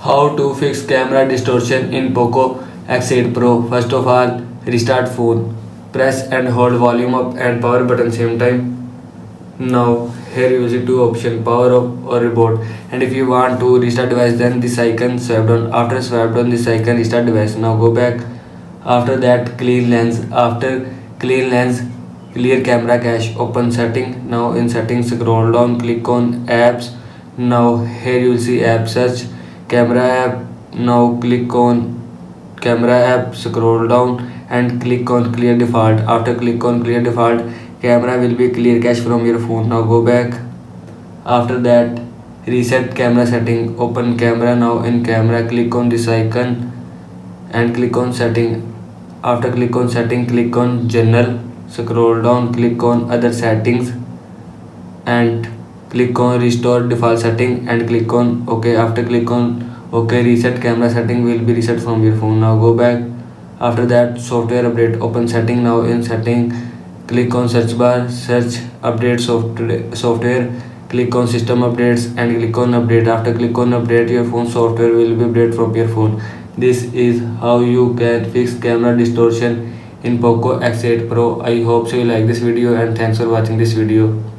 How to fix camera distortion in Poco X8 Pro. First of all, restart phone. Press and hold volume up and power button same time. Now here you will see two options, power up or reboot. And if you want to restart device, then this icon swipe down. After swipe down this icon, restart device. Now go back. After that, clean lens. After clean lens, clear camera cache. Open setting. Now in settings, scroll down, click on apps. Now here you will see app search, camera app. Now click on camera app, scroll down and click on clear default. After click on clear default, camera will be clear cache from your phone. Now go back. After that, reset camera setting. Open camera. Now in camera, click on this icon and click on setting. After click on setting, click on general, scroll down, click on other settings and click on restore default setting and click on OK. After click on OK, reset camera setting will be reset from your phone. Now go back. After that, software update. Open setting. Now in setting, click on search bar, search update software, click on system updates and click on update. After click on update, your phone software will be updated from your phone. This is how you can fix camera distortion in Poco X8 Pro. I hope so you like this video and thanks for watching this video.